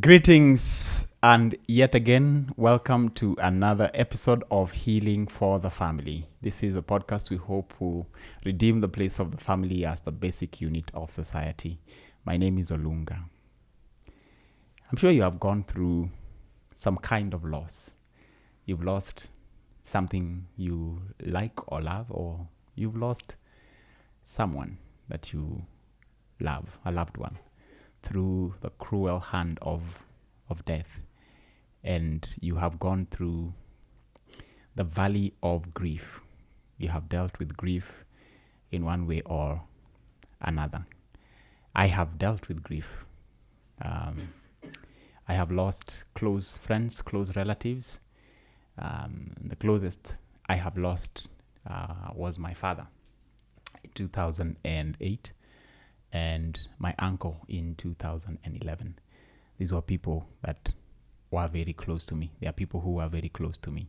Greetings and yet again, welcome to another episode of Healing for the Family. This is a podcast we hope will redeem the place of the family as the basic unit of society. My name is Olunga. I'm sure you have gone through some kind of loss. You've lost something you like or love, or you've lost someone that you love, a loved one, through the cruel hand of death. And you have gone through the valley of grief. You have dealt with grief in one way or another. I have dealt with grief. I have lost close friends, close relatives. The closest I have lost was my father in 2008 and my uncle in 2011. These were people that were very close to me. They are people who were very close to me.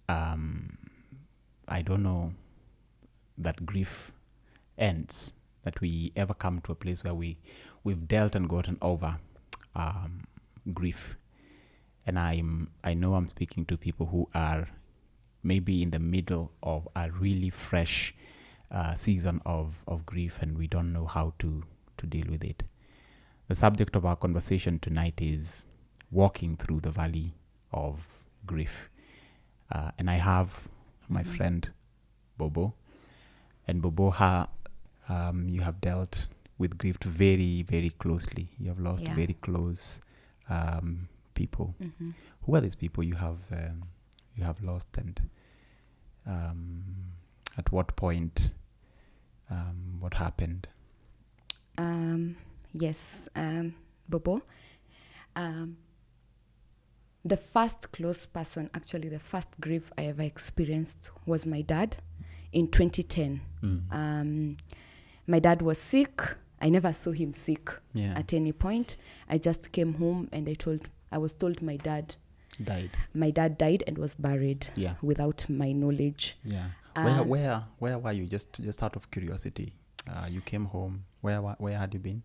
I don't know that grief ends, that we ever come to a place where we've dealt and gotten over grief. And I know I'm speaking to people who are maybe in the middle of a really fresh season of grief, and we don't know how to deal with it. The subject of our conversation tonight is walking through the valley of grief. And I have my friend Bobo. And Bobo, you have dealt with grief very, very closely. You have lost very close people. Mm-hmm. Who are these people you have lost, and at what point, what happened? Yes, Bobo. The first close person, actually the first grief I ever experienced was my dad in 2010. My dad was sick. I never saw him sick at any point. I just came home and I was told my dad died. My dad died and was buried without my knowledge. Yeah. Where were you? Just out of curiosity. You came home. Where had you been?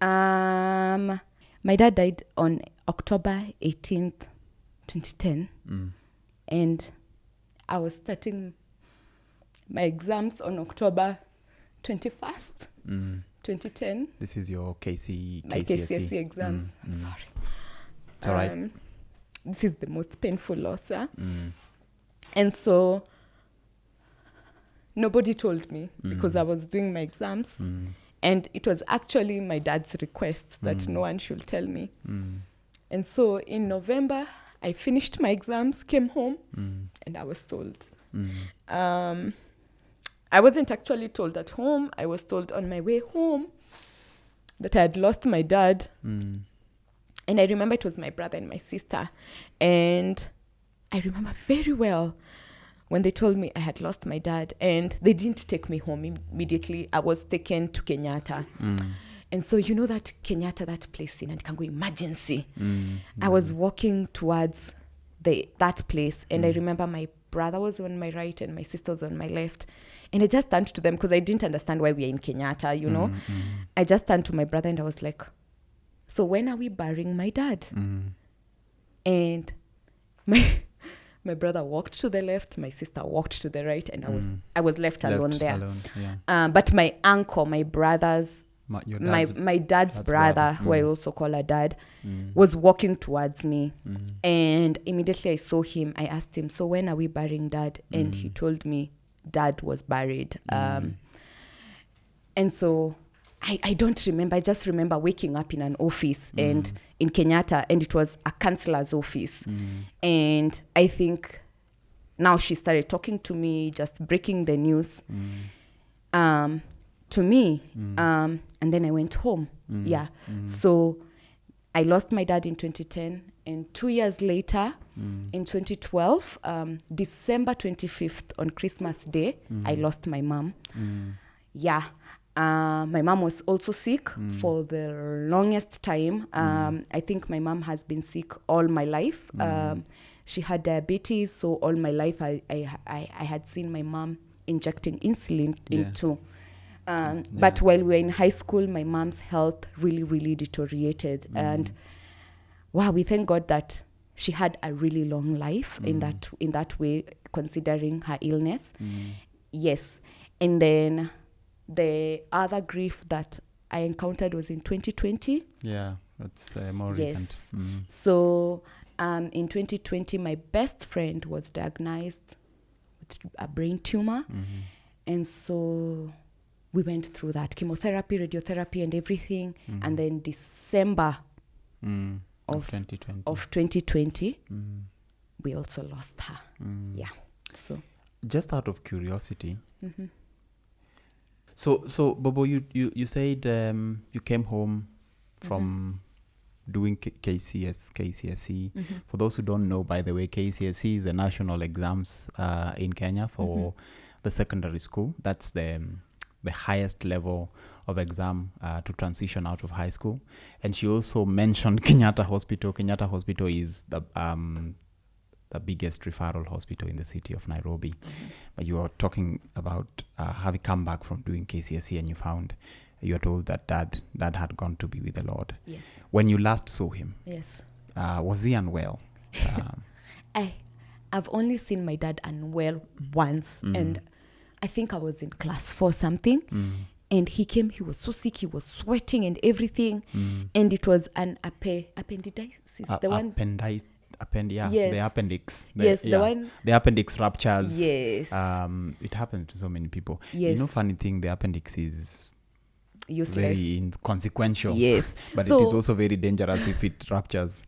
My dad died on October 18th, 2010. And I was starting my exams on October 21st, 2010. This is your My KCSE exams. I'm sorry. It's all right. This is the most painful loss. And so nobody told me because I was doing my exams. And it was actually my dad's request that no one should tell me. And so in November, I finished my exams, came home, and I was told. I wasn't actually told at home. I was told on my way home that I had lost my dad. And I remember it was my brother and my sister. And I remember very well when they told me I had lost my dad, and they didn't take me home immediately. I was taken to Kenyatta. And so you know that Kenyatta, that place in Kango emergency. I was walking towards that place, and I remember my brother was on my right and my sister was on my left. And I just turned to them because I didn't understand why we are in Kenyatta, you know. I just turned to my brother and I was like, so when are we burying my dad? And my brother walked to the left, my sister walked to the right, and I was left alone there. But my uncle, my dad's brother, who I also call a dad, was walking towards me. And immediately I saw him. I asked him, so when are we burying dad? And he told me dad was buried. And so I don't remember. I just remember waking up in an office and in Kenyatta, and it was a counselor's office. And I think now she started talking to me, just breaking the news to me. And then I went home. So I lost my dad in 2010. And 2 years later, in 2012, December 25th, on Christmas Day, I lost my mom. My mom was also sick for the longest time. I think my mom has been sick all my life. She had diabetes, so all my life I had seen my mom injecting insulin into But while we were in high school, my mom's health really, really deteriorated. And wow, we thank God that she had a really long life in that way, considering her illness. Yes. And then the other grief that I encountered was in 2020. Yeah, that's more Yes. recent. So in 2020, my best friend was diagnosed with a brain tumor. And so we went through that chemotherapy, radiotherapy, and everything. And then December of 2020, we also lost her. Yeah. So just out of curiosity, so Bobo, you said you came home from doing KCSE. For those who don't know, by the way, KCSE is the national exams in Kenya for the secondary school. That's the highest level of exam to transition out of high school. And she also mentioned Kenyatta Hospital. Kenyatta Hospital is the biggest referral hospital in the city of Nairobi. But you are talking about having come back from doing KCSE, and you are told that dad had gone to be with the Lord. yes. When you last saw him, Yes. was he unwell? I've only seen my dad unwell once, and I think I was in class 4 something, and he came. He was so sick. He was sweating and everything, and it was an appendicitis. The one. Yes. The appendix. The one. The appendix ruptures. Yes. It happens to so many people. Yes. Funny thing, the appendix is Useless. very inconsequential. Yes. But So- it is also very dangerous if it ruptures.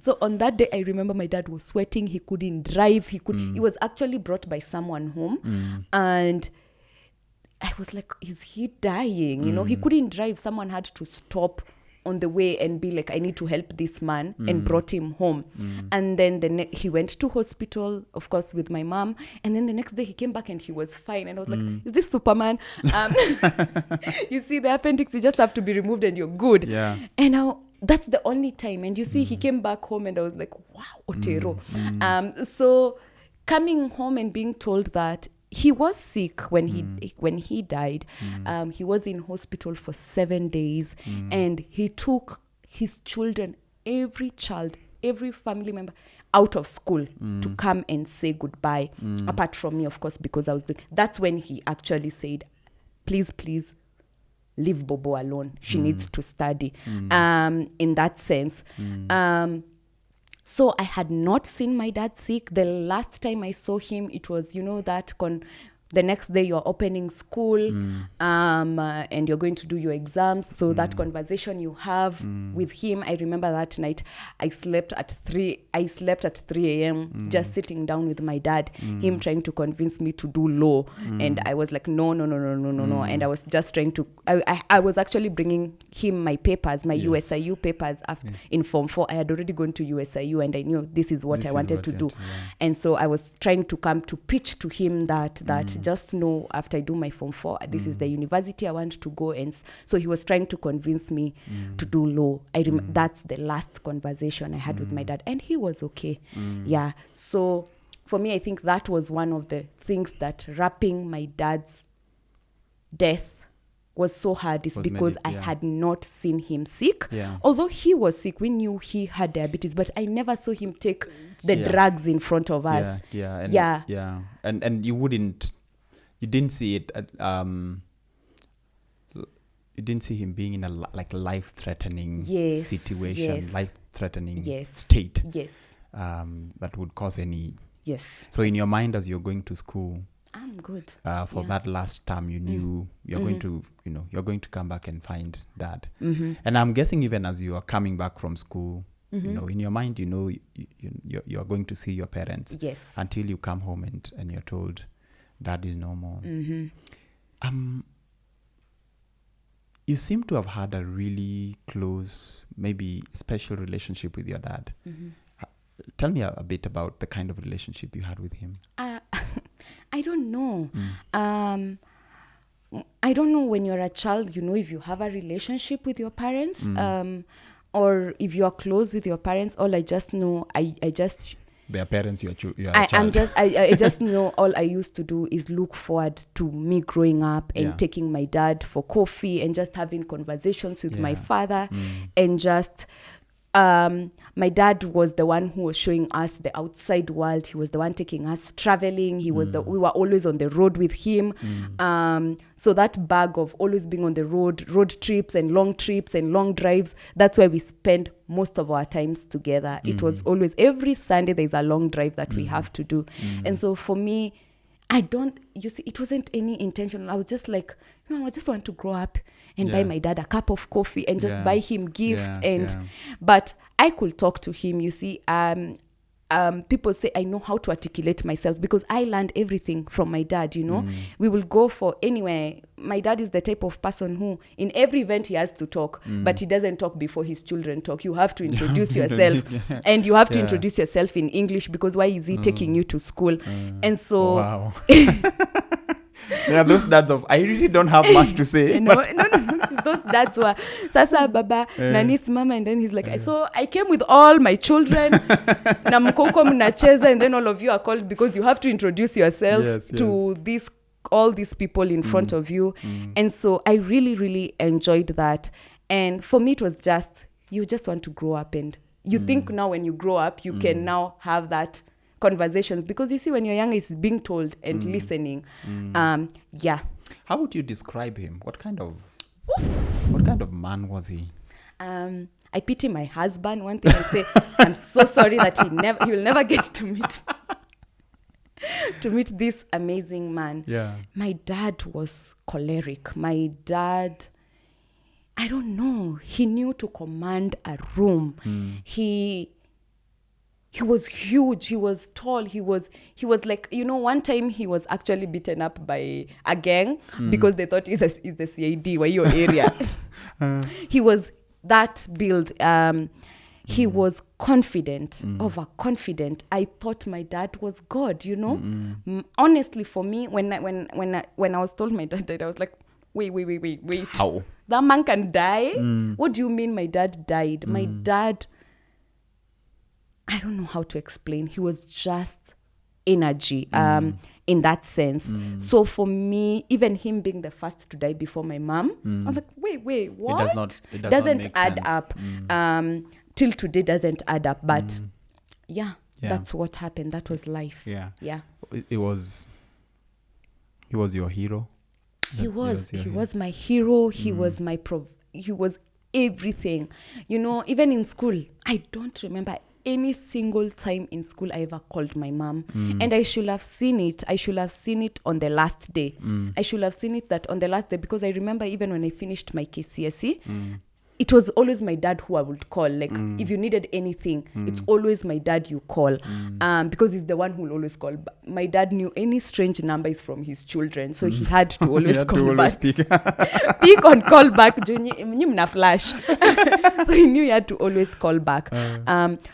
So on that day, I remember my dad was sweating. He couldn't drive. He was actually brought by someone home, and I was like, "Is he dying?" He couldn't drive. Someone had to stop on the way and be like, "I need to help this man," and brought him home. And then he went to hospital, of course, with my mom. And then the next day he came back and he was fine. And I was like, "Is this Superman?" You see, the appendix, you just have to be removed and you're good. Yeah. And now that's the only time. And you see, he came back home and I was like, "Wow, Otero." So coming home and being told that he was sick when he died. He was in hospital for 7 days, and he took his children, every child, every family member, out of school to come and say goodbye. Apart from me, of course, because I was doing. That's when he actually said, "Please, leave Bobo alone. She needs to study." In that sense. So I had not seen my dad sick. The last time I saw him, it was, the next day you're opening school, and you're going to do your exams. So that conversation you have with him, I remember that night I slept at 3 a.m. just sitting down with my dad, him trying to convince me to do law. And I was like, no. And I was just trying to, I was actually bringing him my papers, my USIU papers in Form 4. I had already gone to USIU and I knew this is what I wanted to do. And so I was trying to come to pitch to him that just know, after I do my Form 4, this is the university I want to go. And so he was trying to convince me to do law. That's the last conversation I had with my dad, and he was okay. Yeah. So for me, I think that was one of the things that wrapping my dad's death was so hard, is because I had not seen him sick. Yeah. Although he was sick, we knew he had diabetes, but I never saw him take the drugs in front of us. And you didn't see it you didn't see him being in a life-threatening situation, life-threatening state. Yes. That would cause any. Yes. So in your mind, as you're going to school, I'm good. For that last term, you knew you're going to, you're going to come back and find dad. And I'm guessing even as you are coming back from school, in your mind, you're going to see your parents. Yes. Until you come home and you're told dad is no more. You seem to have had a really close, maybe special relationship with your dad. Tell me a bit about the kind of relationship you had with him. I don't know. I don't know, when you're a child, if you have a relationship with your parents, or if you are close with your parents. All I just know, I just their parents, you're a I child. I just know all I used to do is look forward to me growing up and taking my dad for coffee and just having conversations with my father and just my dad was the one who was showing us the outside world. He was the one taking us traveling. We were always on the road with him. So that bag of always being on the road trips and long drives, that's where we spend most of our times together. It was always every Sunday there's a long drive that we have to do. And so for me, it wasn't any intentional. I was just like, I just want to grow up and buy my dad a cup of coffee and just buy him gifts. But I could talk to him, people say I know how to articulate myself because I learned everything from my dad, We will go for anywhere. My dad is the type of person who in every event he has to talk, but he doesn't talk before his children talk. You have to introduce yourself and you have to introduce yourself in English because why is he taking you to school? And so wow. Yeah, those dads of I really don't have much to say. No. Those dads were sasa baba nanis mama, and then he's like, so I came with all my children na mkoko mnacheza, and then all of you are called because you have to introduce yourself to all these people in front of you. And so I really, really enjoyed that. And for me, it was just, you just want to grow up, and you think now when you grow up, you can now have that conversations, because you see when you're young, it's being told and listening. How would you describe him? What kind of man was he? I pity my husband. One thing I say, I'm so sorry that he will never get to meet this amazing man. My dad was choleric. My dad, I don't know, he knew to command a room. He was huge. He was tall. He was like, one time he was actually beaten up by a gang because they thought he's the CID, where your area. He was that build. He was confident, overconfident. I thought my dad was God, Honestly, for me, when I was told my dad died, I was like, wait. How? That man can die? What do you mean my dad died? My dad, I don't know how to explain. He was just energy in that sense. So for me, even him being the first to die before my mom, I was like, wait, what? It doesn't add up. Till today doesn't add up. But that's what happened. That was life. Yeah. He was your hero. He was my hero. He was my he was everything. Even in school, I don't remember any single time in school I ever called my mom. And I should have seen it. I should have seen it on the last day. I should have seen it that on the last day, because I remember even when I finished my KCSE, it was always my dad who I would call. Like, if you needed anything, it's always my dad you call. Because he's the one who will always call. My dad knew any strange number is from his children. So he had to always call back. Pick on call back. Flash. So he knew he had to always call back.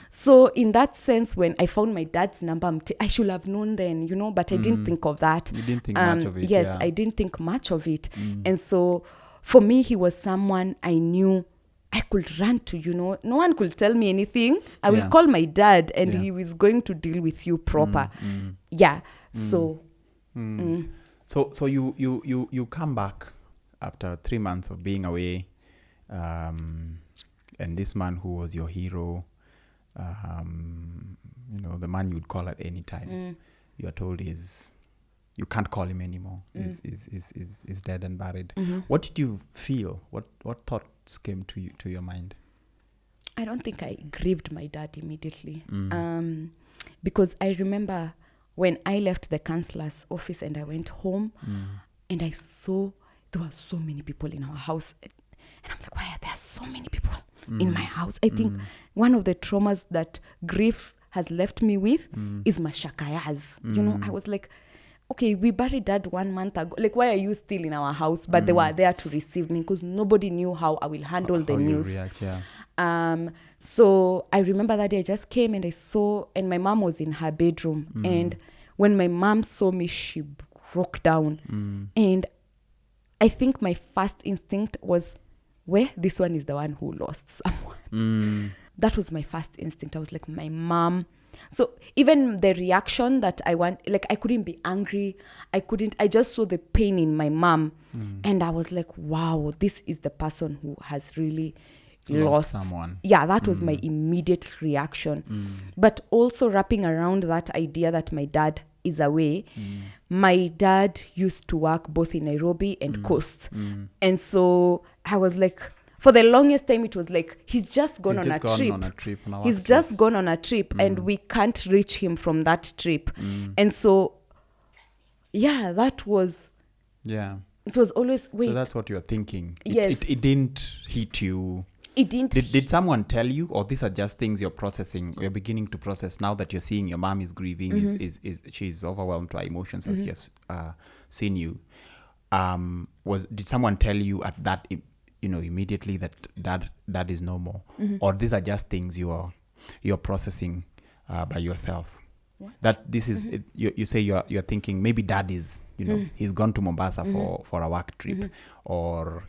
So in that sense, when I found my dad's number, I should have known then, but I didn't think of that. You didn't think much of it. Yes, I didn't think much of it. And so for me, he was someone I knew I could run to, no one could tell me anything. I will call my dad and he was going to deal with you proper. So you come back after 3 months of being away, and this man who was your hero, the man you'd call at any time, you are told you can't call him anymore. Is dead and buried. What did you feel? What thoughts came to your mind? I don't think I grieved my dad immediately. Because I remember when I left the counselor's office and I went home, and I saw there were so many people in our house. And I'm like, why are there so many people in my house? I think one of the traumas that grief has left me with is mashakayas. I was like, okay, we buried dad 1 month ago. Like, why are you still in our house? But they were there to receive me because nobody knew how I will handle the news. React, so I remember that day I just came and I saw, and my mom was in her bedroom. And when my mom saw me, she broke down. And I think my first instinct was, this one is the one who lost someone. That was my first instinct. I was like, my mom So even the reaction that I want, like I couldn't be angry. I just saw the pain in my mom. And I was like, wow, this is the person who has really lost someone. Yeah, that was my immediate reaction. But also wrapping around that idea that my dad is away. My dad used to work both in Nairobi and Coast. And so I was like, for the longest time, it was like, he's just gone on a trip. He's just gone on a trip and we can't reach him from that trip. And so, yeah, that was... Yeah. It was always... Wait. So that's what you're thinking. Yes. It didn't hit you. It didn't... Did someone tell you, or these are just things you're processing, you're beginning to process now that you're seeing your mom is grieving, is she's overwhelmed by emotions as she has seen you. Did someone tell you at that... immediately that dad is no more, or these are just things you're processing by yourself? Yeah. That this is you say you're thinking maybe dad is he's gone to Mombasa for a work trip, or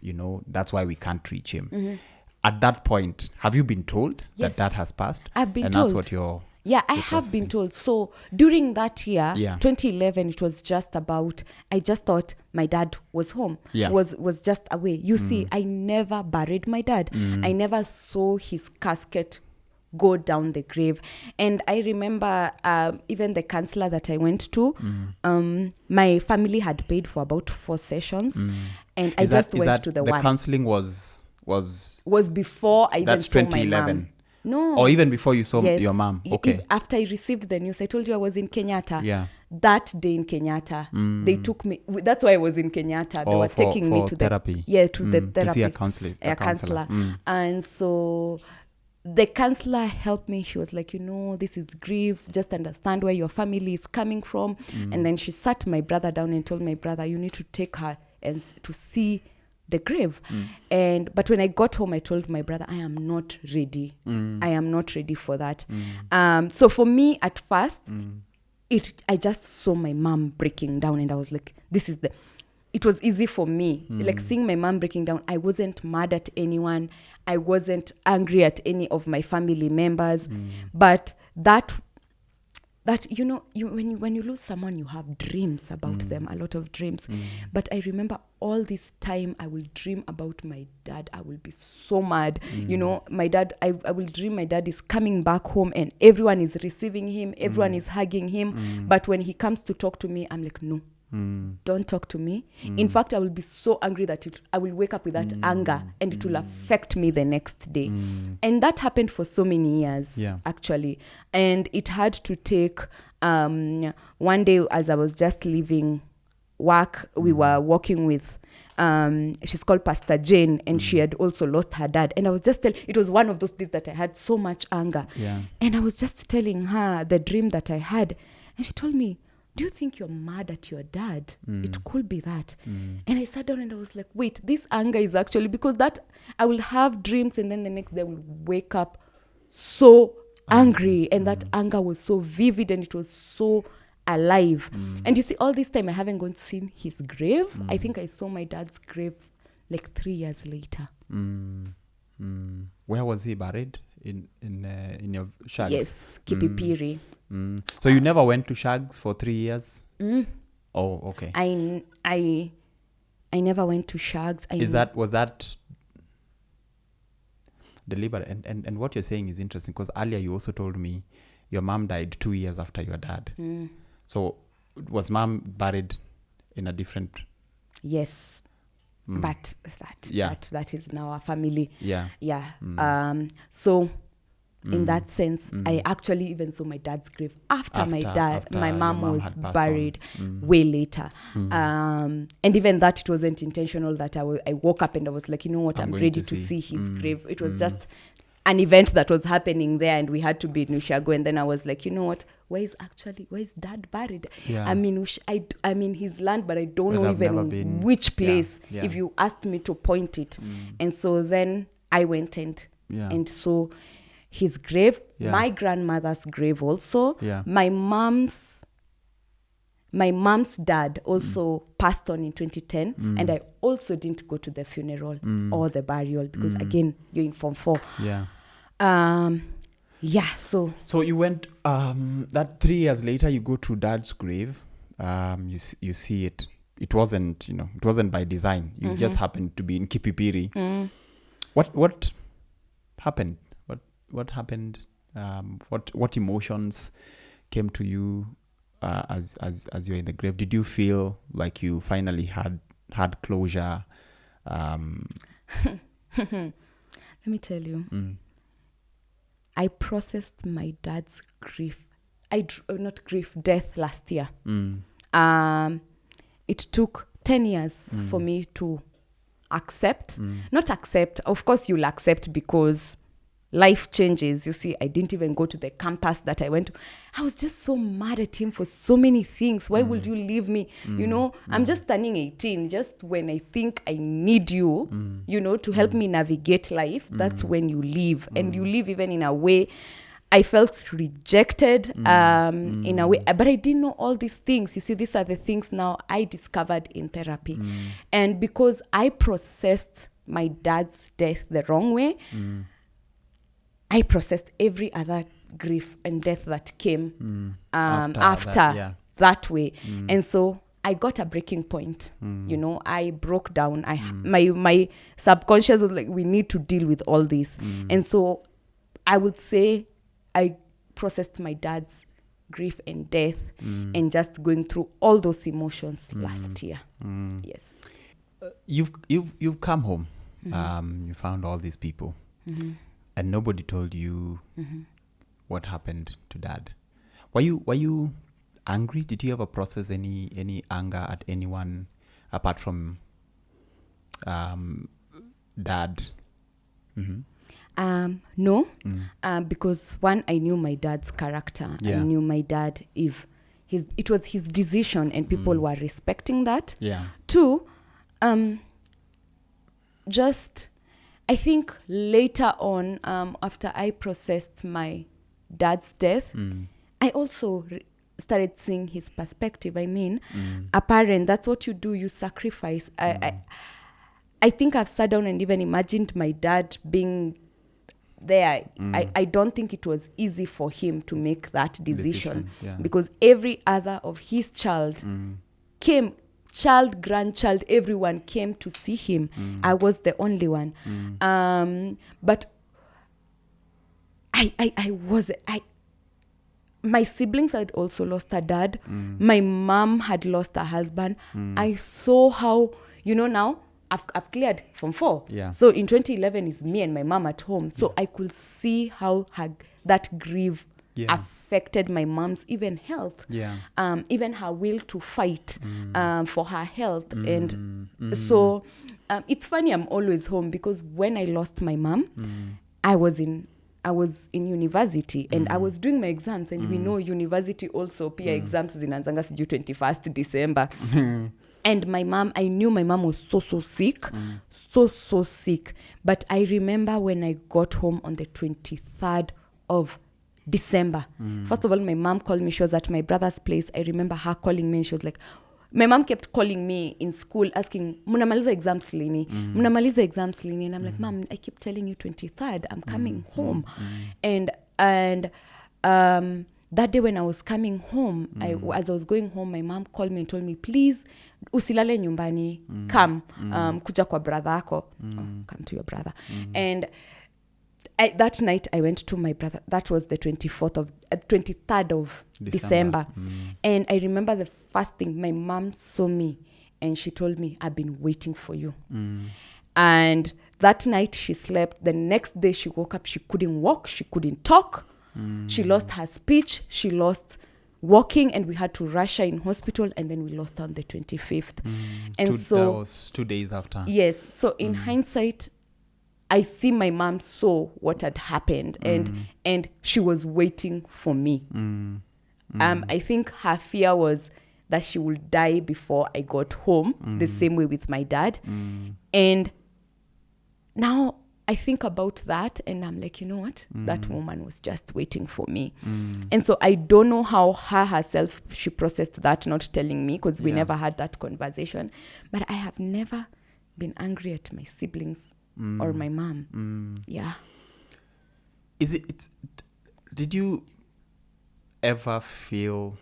that's why we can't reach him. At that point, have you been told that dad has passed? I've been and told. That's what you're... Yeah, I have been told. So during that year, 2011, it was just about, I just thought my dad was home, was just away. You see, I never buried my dad. I never saw his casket go down the grave. And I remember even the counselor that I went to, my family had paid for about 4 sessions. And I just went to the one. The counseling was before I even saw my 2011. mom. No. Or even before you saw your mom. Okay. After I received the news, I told you I was in Kenyatta. Yeah. That day in Kenyatta, they took me. That's why I was in Kenyatta. They were taking me to therapy. To the therapist. To see a counselor. And so the counselor helped me. She was like, this is grief. Just understand where your family is coming from. And then she sat my brother down and told my brother, you need to take her and to see the grave. But when I got home, I told my brother, I am not ready. I am not ready for that. So for me at first, I just saw my mom breaking down, and I was like, it was easy for me. Like seeing my mom breaking down, I wasn't mad at anyone. I wasn't angry at any of my family members. But that when you lose someone, you have dreams about them, a lot of dreams. But I remember all this time I will dream about my dad. I will be so mad. My dad, I will dream my dad is coming back home and everyone is receiving him, everyone is hugging him. But when he comes to talk to me, I'm like, no, don't talk to me. In fact, I will be so angry that I will wake up with that anger, and it will affect me the next day. And that happened for so many years, actually. And it had to take one day as I was just leaving work, we were walking with she's called Pastor Jane, and she had also lost her dad. And I was just it was one of those days that I had so much anger. And I was just telling her the dream that I had, and she told me, do you think you're mad at your dad? It could be that. And I sat down and I was like, wait, this anger is actually because that I will have dreams, and then the next day I will wake up so angry. And that anger was so vivid, and it was so alive. And you see, all this time I haven't gone to see his grave. I think I saw my dad's grave like 3 years later. Where was he buried? In your shags? Yes, Kipipiri. So you never went to shags for 3 years? Oh, okay. I never went to shags. Was that deliberate? And what you're saying is interesting, because earlier you also told me your mom died 2 years after your dad. So was mom buried in a different... Yes. But that is now our family. So in that sense, I actually even saw my dad's grave after my mom was buried way later. And even that, it wasn't intentional that I woke up and I was like, you know what, I'm ready to see his grave. It was just an event that was happening there, and we had to be in Ushago. And then I was like, you know what, where is dad buried? I mean his land, but I don't know even which place if you asked me to point it. And so then I went and saw his grave, my grandmother's grave also. My mom's dad also passed on in 2010, and I also didn't go to the funeral or the burial because again, you're in Form 4. Yeah, so you went, that 3 years later, you go to dad's grave. You see it. It wasn't by design. You just happened to be in Kipipiri. What happened? What happened? What emotions came to you as you're in the grave? Did you feel like you finally had closure? Let me tell you. I processed my dad's grief. Death last year. It took 10 years for me to accept. Not accept. Of course, you'll accept because life changes. You see, I didn't even go to the campus that I went to. I was just so mad at him for so many things. Why would you leave me? I'm just turning 18. Just when I think I need you, to help me navigate life, that's when you leave. And you leave even in a way I felt rejected in a way. But I didn't know all these things. You see, these are the things now I discovered in therapy. And because I processed my dad's death the wrong way, I processed every other grief and death that came after that way. And so I got a breaking point. I broke down. My subconscious was like, we need to deal with all this. And so I would say I processed my dad's grief and death and just going through all those emotions last year. Yes. You've come home. You found all these people. And nobody told you what happened to dad. Were you angry? Did you ever process any anger at anyone apart from dad? No, because one, I knew my dad's character. I knew my dad, it was his decision and people were respecting that. Two, I think later on, after I processed my dad's death, I also started seeing his perspective. I mean, a parent, that's what you do, you sacrifice. I think I've sat down and even imagined my dad being there. I don't think it was easy for him to make that decision. Because every other of his child came, child, grandchild, everyone came to see him. I was the only one. But my siblings had also lost a dad. My mom had lost a husband. I saw how, now I've cleared from 4. So in 2011 is me and my mom at home. So I could see how that grief affected my mom's even health, even her will to fight for her health. And so it's funny, I'm always home because when I lost my mom, I was in university and I was doing my exams, and we know university also pia exams zinaanzanga siju 21st December. And my mom, I knew my mom was so sick, so sick. But I remember when I got home on the 23rd of December. First of all, my mom called me. She was at my brother's place. I remember her calling me and she was like, my mom kept calling me in school asking, Munamaliza exams lini? Munamaliza exams lini? And I'm like, Mom, I keep telling you 23rd, I'm coming home. And that day when I was coming home, as I was going home, my mom called me and told me, please, usilale nyumbani, come, kuja kwa brother ako. Come to your brother. And that night I went to my brother. That was the 23rd of December. And I remember the first thing, my mom saw me and she told me, I've been waiting for you. And that night she slept. The next day she woke up, she couldn't walk, she couldn't talk. She lost her speech, she lost walking, and we had to rush her in hospital, and then we lost her on the 25th. And that was 2 days after. Yes. So in hindsight, I see my mom saw what had happened, and she was waiting for me. I think her fear was that she would die before I got home, the same way with my dad. And now I think about that and I'm like, you know what? That woman was just waiting for me. And so I don't know how her herself, she processed that, not telling me, because we never had that conversation. But I have never been angry at my siblings or my mom. Yeah. Is it Did you ever feel,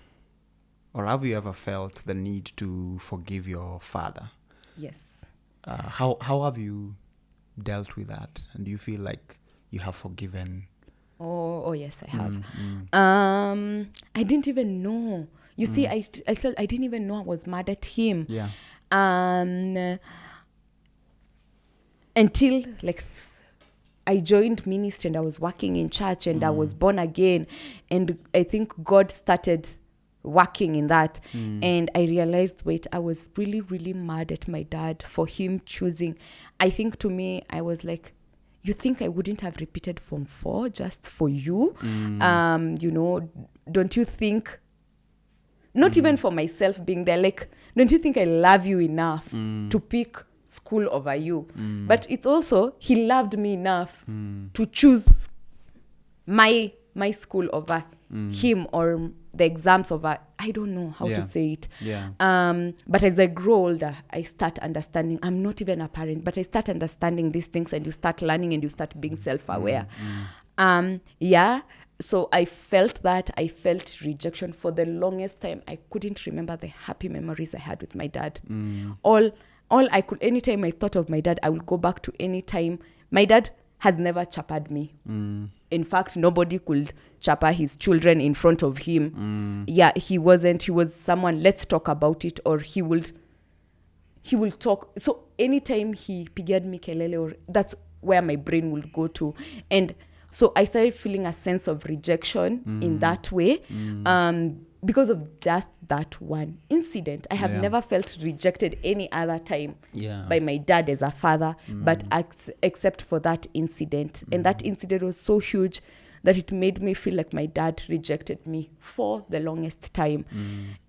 or have you ever felt the need to forgive your father? Yes. How have you dealt with that? And do you feel like you have forgiven? Oh yes, I have. Mm. I didn't even know. You see, I felt I didn't even know I was mad at him. Yeah. Until like I joined ministry and I was working in church and I was born again, and I think God started working in that, and I realized, wait, I was really, really mad at my dad for him choosing. I think to me, I was like, you think I wouldn't have repeated Form 4 just for you? Don't you think, not even for myself being there, like, don't you think I love you enough to pick school over you? But it's also, he loved me enough to choose my school over him, or the exams over, I don't know how to say it. Yeah. But as I grow older, I start understanding. I'm not even a parent, but I start understanding these things, and you start learning and you start being self-aware. So I felt that. I felt rejection for the longest time. I couldn't remember the happy memories I had with my dad. All I could, anytime I thought of my dad, I would go back to any time. My dad has never chappered me. In fact, nobody could chapper his children in front of him. Yeah, he wasn't. He was someone, let's talk about it, or he will talk. So anytime he pigiad me kelele, or that's where my brain will go to. And so I started feeling a sense of rejection in that way, because of just that one incident. I have never felt rejected any other time by my dad as a father, but except for that incident. And that incident was so huge that it made me feel like my dad rejected me for the longest time.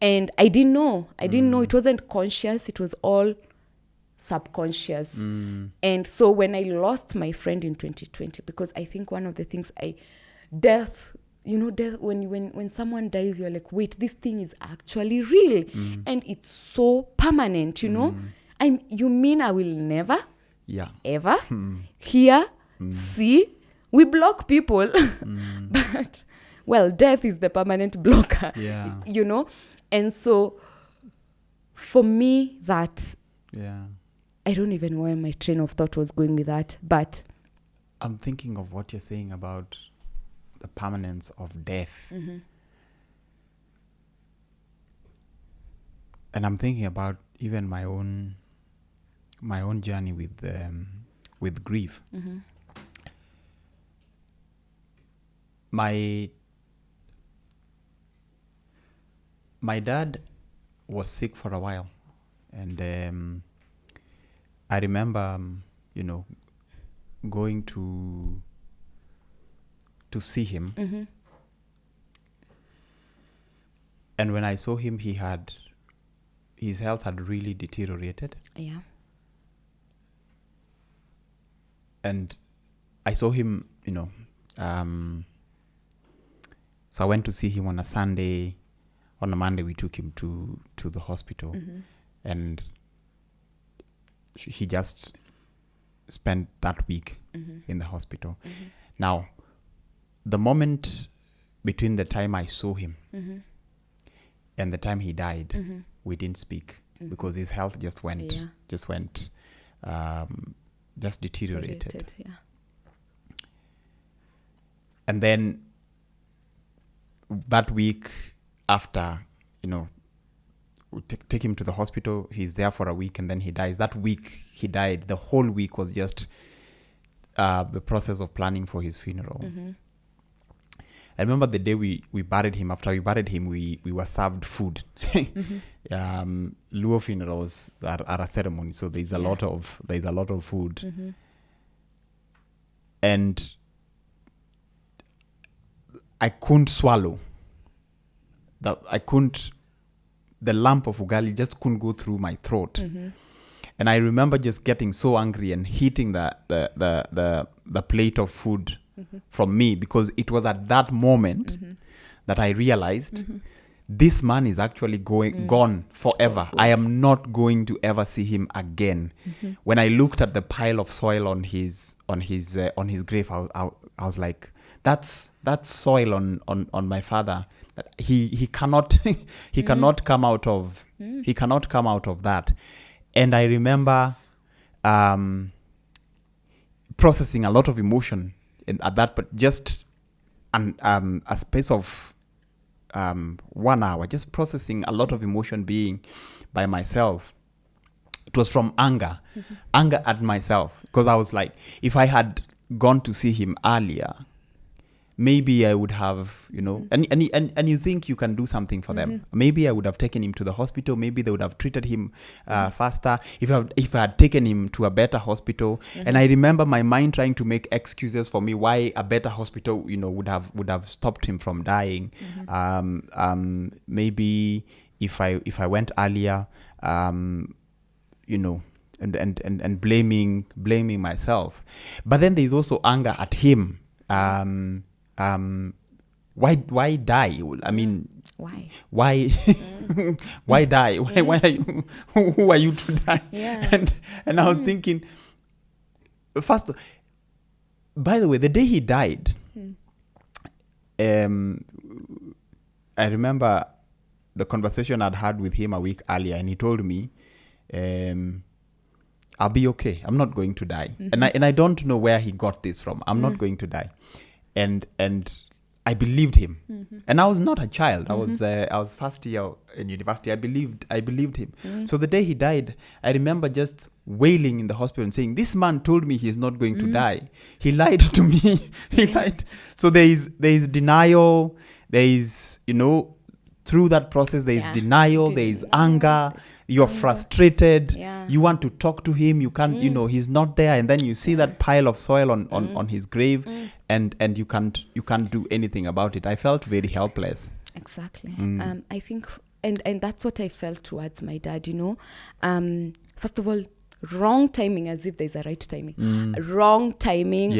And I didn't know. It wasn't conscious. It was all subconscious. And so when I lost my friend in 2020, because I think one of the things death, when someone dies, you're like, wait, this thing is actually real. And it's so permanent, you mean I will never ever hear, see? We block people, but, well, death is the permanent blocker, And so for me, that, I don't even know where my train of thought was going with that, but I'm thinking of what you're saying about the permanence of death. And I'm thinking about even my own journey with grief. My dad was sick for a while, and I remember going to see him. And when I saw him, his health had really deteriorated. Yeah. And I saw him, so I went to see him on a Sunday. On a Monday, we took him to the hospital, and he just spent that week in the hospital. Now, the moment between the time I saw him and the time he died, we didn't speak because his health just deteriorated. Yeah. And then that week after, we take him to the hospital. He's there for a week, and then he dies. That week he died. The whole week was just the process of planning for his funeral. I remember the day we buried him. After we buried him, we were served food. Luo funerals are a ceremony, so there's a lot of food. And I couldn't swallow. The lump of ugali just couldn't go through my throat. And I remember just getting so angry and hitting the plate of food from me, because it was at that moment that I realized this man is actually gone forever. I am not going to ever see him again. When I looked at the pile of soil on his grave, I was like, that's soil on my father. That he cannot he cannot come out of he cannot come out of that. And I remember processing a lot of emotion at that, but just a space of 1 hour, just processing a lot of emotion, being by myself. It was from anger at myself, because I was like, if I had gone to see him earlier, maybe I would have, and you think you can do something for them. Maybe I would have taken him to the hospital. Maybe they would have treated him faster if I had taken him to a better hospital. And I remember my mind trying to make excuses for me why a better hospital, would have stopped him from dying. Maybe if I went earlier, and blaming myself. But then there's also anger at him. Why die? I mean, why why die? Why are you, who are you to die? Yeah. And I was thinking, first, by the way, the day he died, I remember the conversation I'd had with him a week earlier, and he told me, I'll be okay. I'm not going to die. And I don't know where he got this from. I'm not going to die. And I believed him. And I was not a child. I was first year in university. I believed him. So the day he died, I remember just wailing in the hospital and saying, this man told me he's not going to die. He lied to me. He lied. So there is denial. There is, through that process, there is denial, there is anger, you're frustrated, you want to talk to him, you can't, he's not there, and then you see that pile of soil on his grave, and you can't do anything about it. I felt very helpless. Exactly. I think, and that's what I felt towards my dad, first of all, wrong timing, as if there's a right timing. Wrong timing.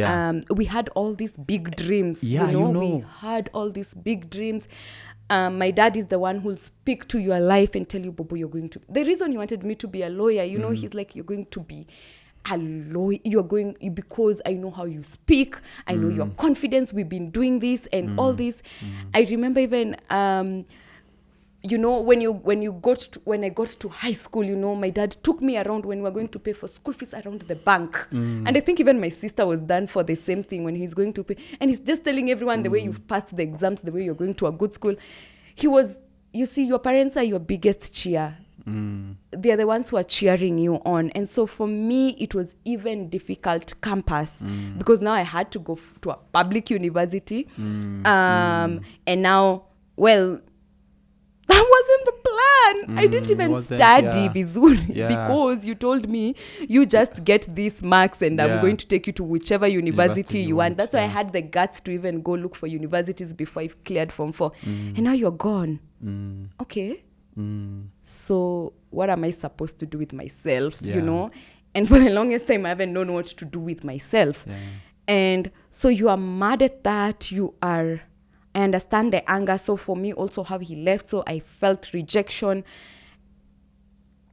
We had all these big dreams. We had all these big dreams. My dad is the one who'll speak to your life and tell you, Bobo, you're going to... The reason he wanted me to be a lawyer, he's like, you're going to be a lawyer. You're going... Because I know how you speak. I know your confidence. We've been doing this and all this. I remember even... when I got to high school, my dad took me around when we were going to pay for school fees around the bank. And I think even my sister was done for the same thing when he's going to pay. And he's just telling everyone the way you've passed the exams, the way you're going to a good school. He was, your parents are your biggest cheer. They're the ones who are cheering you on. And so for me, it was even difficult campus because now I had to go to a public university. And now, well... That wasn't the plan. I didn't even study vizuri because you told me you just get these marks and I'm going to take you to whichever university you want. That's why I had the guts to even go look for universities before I cleared Form 4. And now you're gone. Okay. So what am I supposed to do with myself, And for the longest time, I haven't known what to do with myself. And so you are mad at that. I understand the anger. So for me also how he left, so I felt rejection.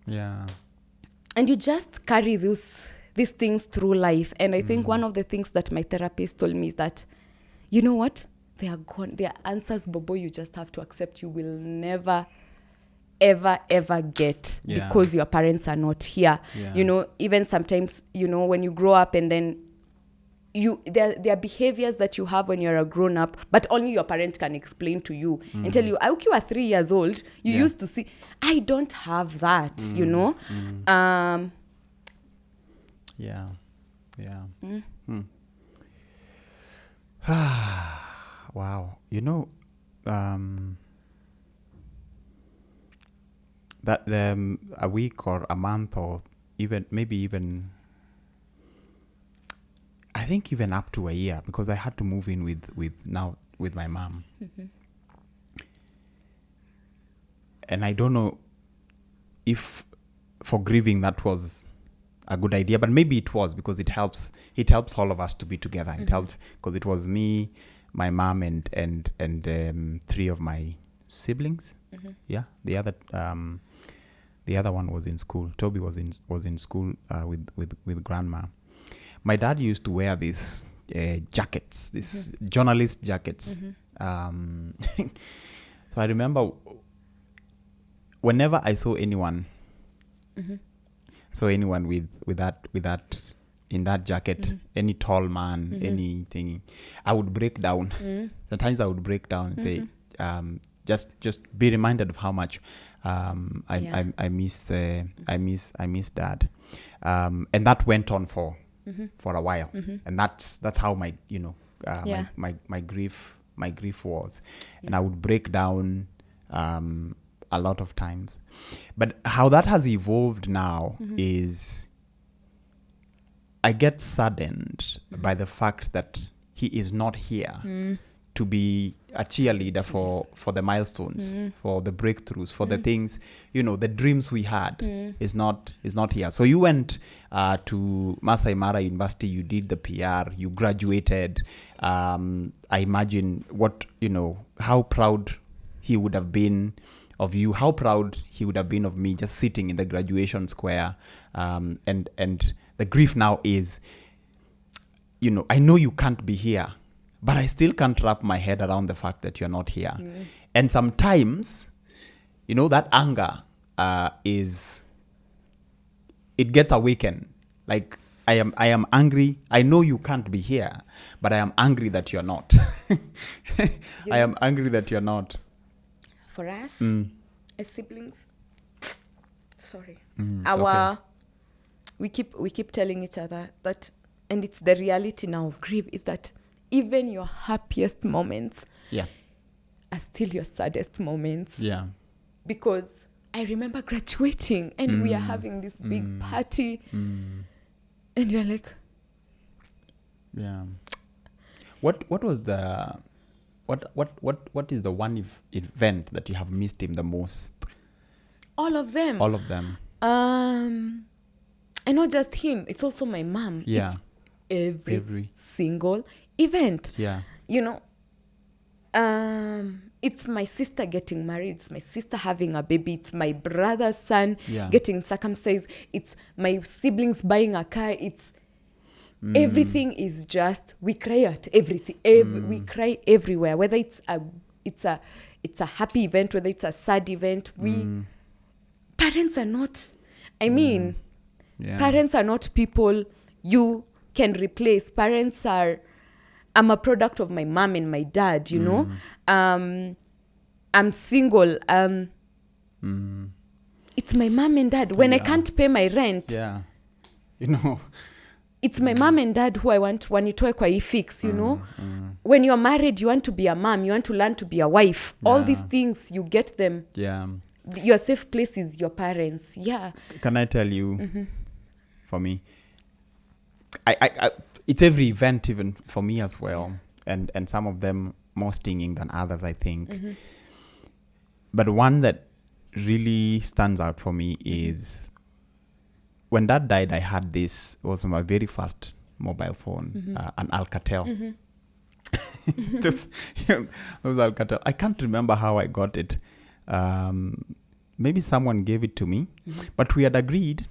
Yeah. And you just carry these things through life. And I think one of the things that my therapist told me is that, you know what? They are gone. They are answers, Bobo, you just have to accept you will never, ever, ever get because your parents are not here. Yeah. Even sometimes, when you grow up and then there are behaviors that you have when you're a grown up, but only your parent can explain to you and tell you, you were 3 years old, you used to see. I don't have that, Wow. That a week or a month or even I think even up to a year, because I had to move in with my mom. And I don't know if for grieving that was a good idea, but maybe it was, because it helps all of us to be together. It helped because it was me, my mom, and 3 of my siblings. Yeah, the other one was in school. Toby was in school with grandma. My dad used to wear this, jackets, these journalist jackets. So I remember whenever I saw anyone, with that in that jacket, any tall man, anything, I would break down. Sometimes I would break down and say, just be reminded of how much I miss Dad, and that went on for a while, and that's how my my grief was, and I would break down a lot of times. But how that has evolved now is I get saddened by the fact that he is not here to be a cheerleader for the milestones, for the breakthroughs, for the things, the dreams we had is not here. So you went to Masai Mara University, you did the PR, you graduated. I imagine how proud he would have been of you, how proud he would have been of me just sitting in the graduation square. And the grief now is, I know you can't be here, but I still can't wrap my head around the fact that you're not here. And sometimes, that anger it gets awakened. Like, I am angry. I know you can't be here, but I am angry that you're not. I am angry that you're not. For us, as siblings, we keep telling each other that, and it's the reality now of grief, is that even your happiest moments are still your saddest moments. Yeah. Because I remember graduating and we are having this big party and you're like, yeah. What was the what is the one event that you have missed him the most? All of them. And not just him, it's also my mom. Yeah. It's every single event. Yeah. It's my sister getting married, it's my sister having a baby, it's my brother's son getting circumcised, it's my siblings buying a car, it's everything is just, we cry at everything. We cry everywhere, whether it's a happy event, whether it's a sad event. Parents are not, parents are not people you can replace. Parents are, I'm a product of my mom and my dad, I'm single. It's my mom and dad. When I can't pay my rent, it's my mom and dad who I want wanitoe kwa hii fix, When you're married, you want to be a mom, you want to learn to be a wife. All these things, you get them. Yeah. Your safe place is your parents. Yeah. Can I tell you, for me, I it's every event, even for me as well, and some of them more stinging than others, I think. But one that really stands out for me is when Dad died. I had this, it was my very first mobile phone, an Alcatel. Just it was Alcatel. I can't remember how I got it. Maybe someone gave it to me, but we had agreed.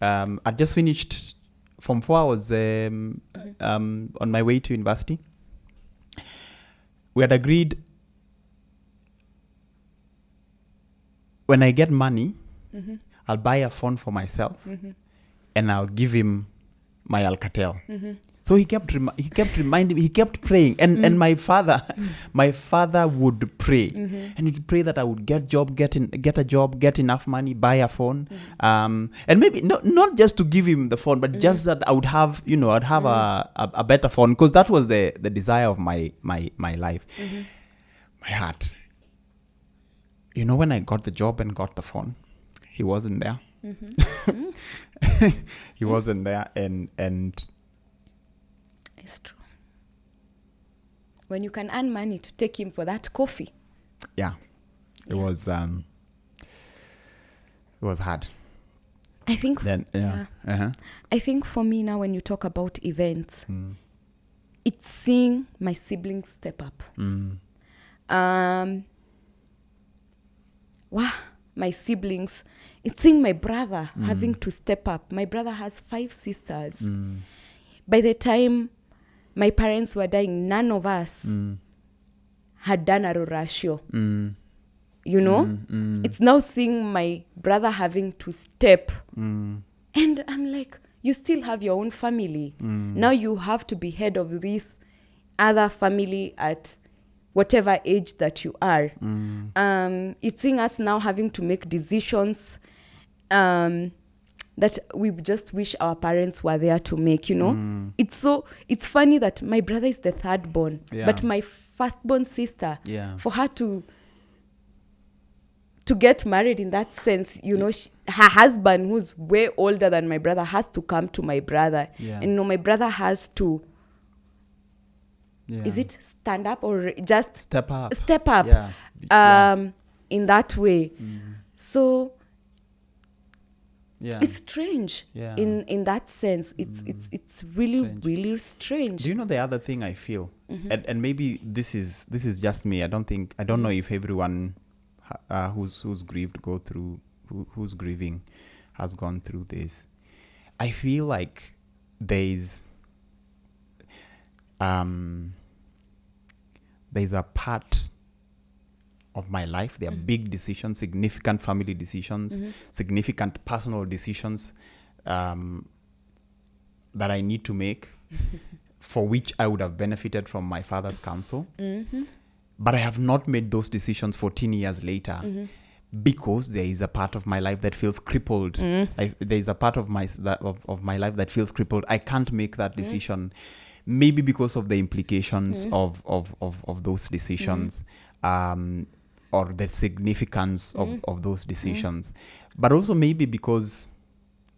I just finished Form 4. I was on my way to university. We had agreed, when I get money, I'll buy a phone for myself, and I'll give him my Alcatel. So he kept reminding me, he kept praying, and my father would pray, and he'd pray that I would get a job, get enough money, buy a phone, and maybe not just to give him the phone, but just that I would have, I'd have a better phone, because that was the desire of my life, my heart. When I got the job and got the phone, he wasn't there. He wasn't there, and it's true. When you can earn money to take him for that coffee. Yeah. It was hard. I think then I think for me now, when you talk about events, it's seeing my siblings step up. My siblings, it's seeing my brother having to step up. My brother has 5 sisters. By the time my parents were dying, none of us had done a rorashio. You know? It's now seeing my brother having to step. And I'm like, you still have your own family. Now you have to be head of this other family at whatever age that you are. It's seeing us now having to make decisions that we just wish our parents were there to make, you know. It's funny that my brother is the third born, but my firstborn sister, for her to get married in that sense, you know, her husband, who's way older than my brother, has to come to my brother. And, you know, my brother has to, is it stand up or just step up in that way. So it's strange in that sense. It's really strange. Really strange. Do you know the other thing I feel, and maybe this is just me, I don't know if everyone who's grieved who's grieving has gone through this. I feel like there's a part of my life, there are big decisions, significant family decisions, significant personal decisions that I need to make, for which I would have benefited from my father's counsel. But I have not made those decisions 14 years later because there is a part of my life that feels crippled. There is a part of my life that feels crippled. I can't make that decision, maybe because of the implications of those decisions, or the significance of those decisions. But also maybe because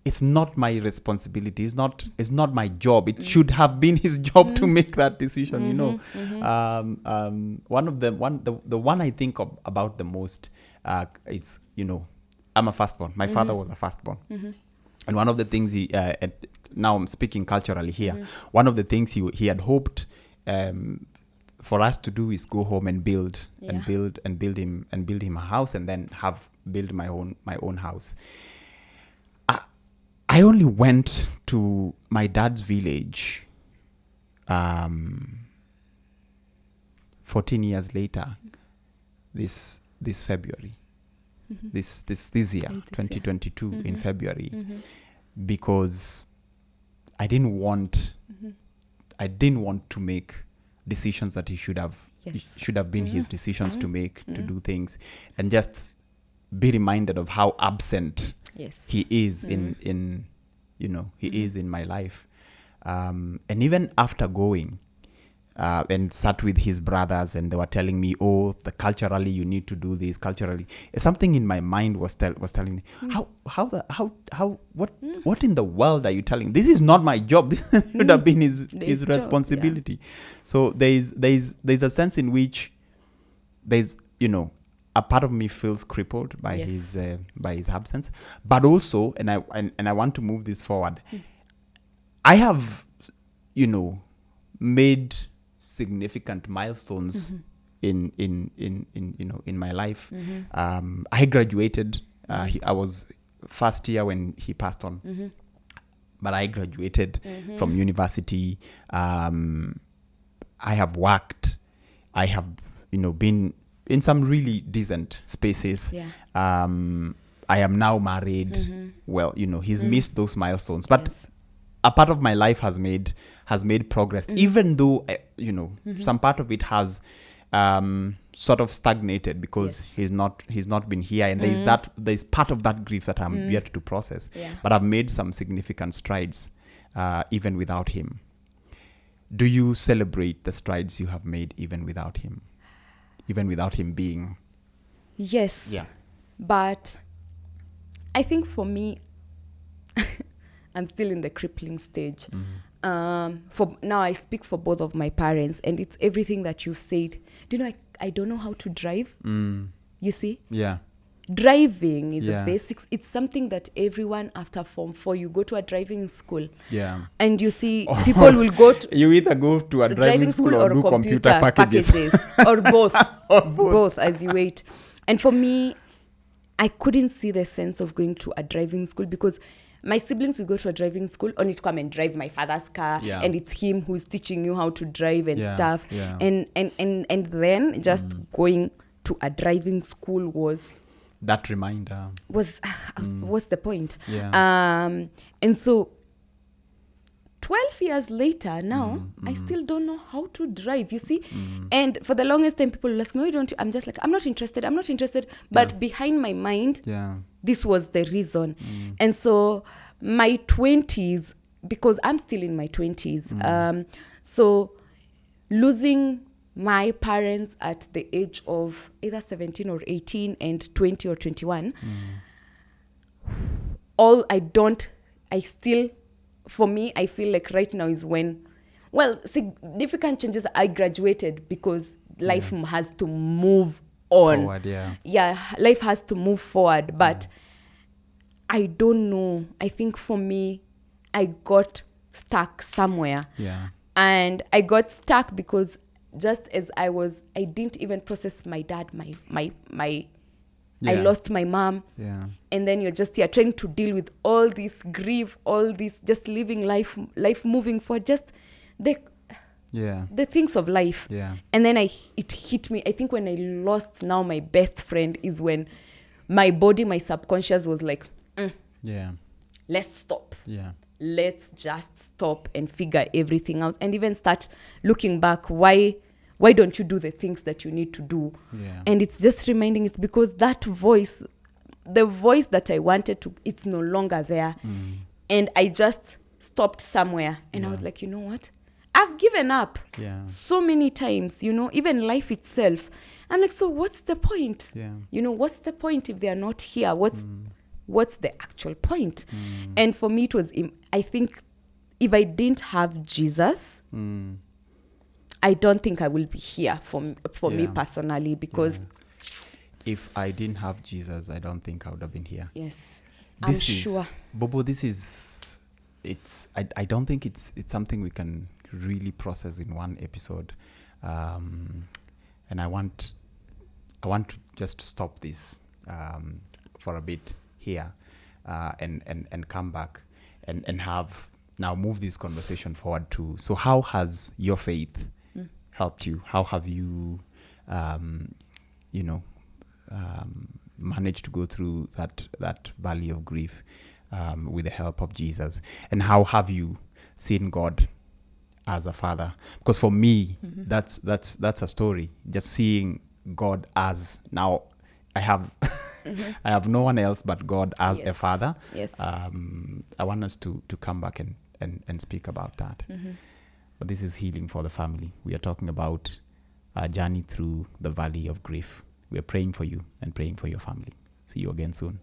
it's not my responsibility. It's not my job. It should have been his job to make that decision. You know, the one I think about the most is, you know, I'm a firstborn. My father was a firstborn, and one of the things now I'm speaking culturally here. One of the things he had hoped for us to do is go home and build him a house, and then build my own house. I only went to my dad's village 14 years later, this February, this year, 2022 in February, because I didn't want to make decisions that he should have been his decisions to make, to do things, and just be reminded of how absent he is in is in my life. And even after going and sat with his brothers, and they were telling me, culturally you need to do this, culturally something in my mind was telling me, what in the world are you telling? This is not my job. This should have been his responsibility. So there's a sense in which there's, you know, a part of me feels crippled by his absence, but also, and I want to move this forward. I have, you know, made significant milestones in my life. I graduated. I was first year when he passed on, but I graduated from university. I have worked. I have, you know, been in some really decent spaces. I am now married. Well, you know, he's missed those milestones, but a part of my life has made progress, even though some part of it has sort of stagnated because he's not been here, and there's part of that grief that I'm yet to process. But I've made some significant strides even without him. Do you celebrate the strides you have made even without him? Even without him being... Yes. Yeah. But I think for me, I'm still in the crippling stage. For now, I speak for both of my parents, and it's everything that you've said. Do you know, I don't know how to drive. You see? Yeah. Driving is a basics. It's something that everyone after Form 4, you go to a driving school. Yeah. And you see, people will go to... You either go to a driving school or do computer packages. Or both. Both as you wait. And for me, I couldn't see the sense of going to a driving school because my siblings will go to a driving school only to come and drive my father's car, and it's him who's teaching you how to drive and stuff. And then just going to a driving school was that reminder. What's the point? And so 12 years later now, I still don't know how to drive, you see. And for the longest time, people will ask me, why don't you? I'm just like, I'm not interested. But behind my mind, this was the reason. And so my 20s, because I'm still in my 20s, so losing my parents at the age of either 17 or 18 and 20 or 21, for me, I feel like right now is when, significant changes. I graduated because life has to move on. Forward, life has to move forward. But I don't know. I think for me, I got stuck somewhere. And I got stuck because just as I didn't even process my dad, I lost my mom. And then you're trying to deal with all this grief, all this, just living life moving forward, just the things of life. And then it hit me. I think when I lost now my best friend is when my body, my subconscious was like, let's stop. Let's just stop and figure everything out and even start looking back. Why don't you do the things that you need to do? And it's just reminding, it's because that voice, the voice that I wanted to, it's no longer there. And I just stopped somewhere. And I was like, you know what? I've given up so many times, even life itself. I'm like, so what's the point? What's the point if they're not here? What's the actual point? And for me, it was, I think, if I didn't have Jesus, I don't think I will be here for me personally, because if I didn't have Jesus, I don't think I would have been here. Yes, I'm sure. Bobo, I don't think it's something we can really process in one episode. And I want to just stop this for a bit here and come back and have now move this conversation forward too. So how has your faith helped you? How have you, managed to go through that valley of grief with the help of Jesus? And how have you seen God as a father? Because for me, that's a story. Just seeing God as, now I have I have no one else but God as a father. I want us to come back and speak about that. But this is Healing for the Family. We are talking about our journey through the valley of grief. We are praying for you and praying for your family. See you again soon.